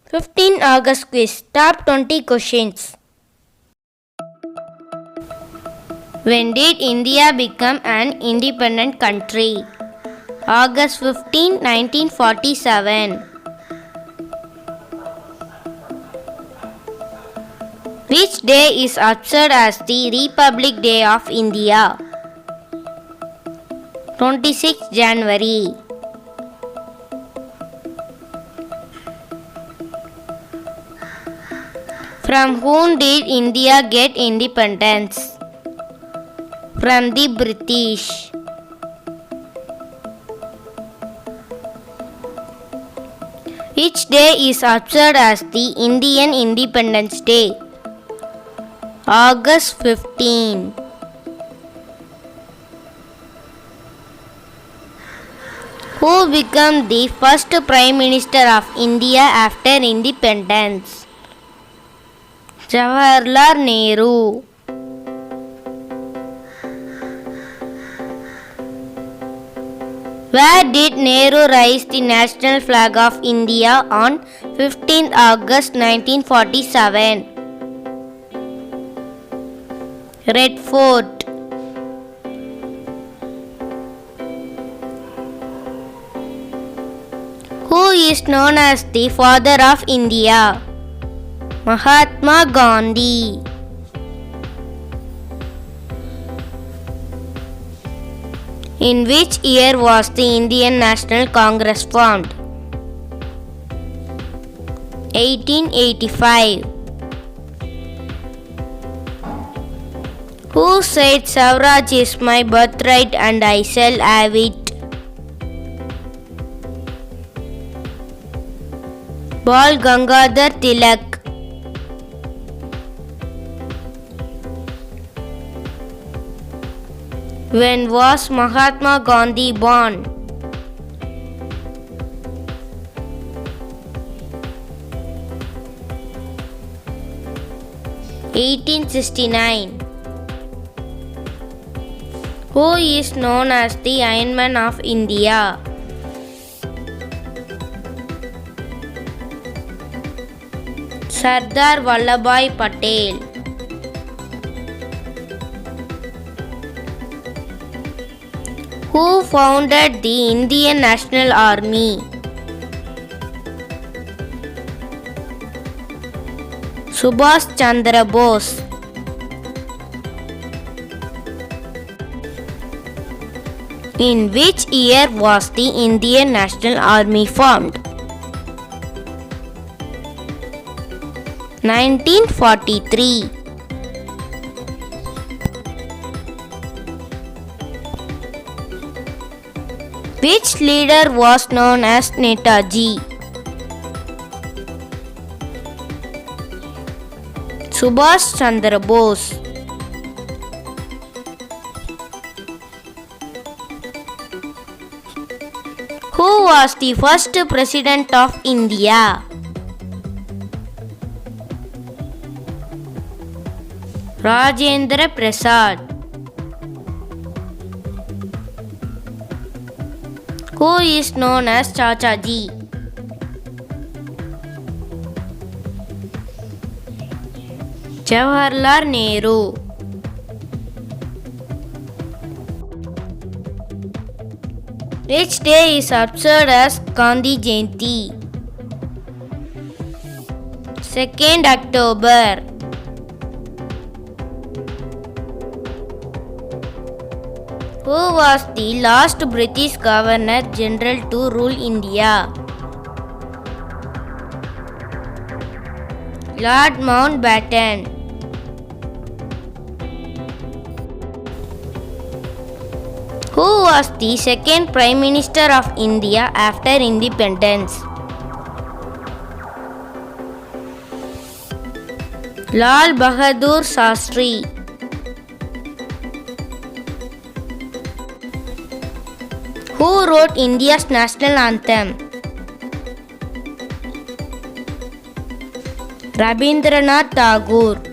15 August quiz. Top 20 questions. When did India become an independent country? August 15, 1947. Which day is observed as the Republic Day of India? 26 January. From whom did India get independence? From the British. Which day is observed as the Indian Independence Day? August 15. Who became the first Prime Minister of India after independence? Jawaharlal Nehru. Where did Nehru raise the national flag of India on 15 August 1947? Red Fort. Who is known as the father of India? Mahatma Gandhi. In which year was the Indian National Congress formed? 1885. Who said Swaraj is my birthright and I shall have it? Bal Gangadhar Tilak. When was Mahatma Gandhi born? 1869. Who is known as the Iron Man of India? Sardar Vallabhbhai Patel. Who founded the Indian National Army? Subhash Chandra Bose. In which year was the Indian National Army formed? 1943. Which leader was known as Netaji? Subhash Chandra Bose. Who was the first President of India? Rajendra Prasad. Who is known as Chachaji? Jawaharlal Nehru. Which day is observed as Gandhi Jayanti? 2nd October. Who was the last British Governor General to rule India? Lord Mountbatten. Who was the second Prime Minister of India after independence? Lal Bahadur Shastri. Who wrote India's national anthem? Rabindranath Tagore.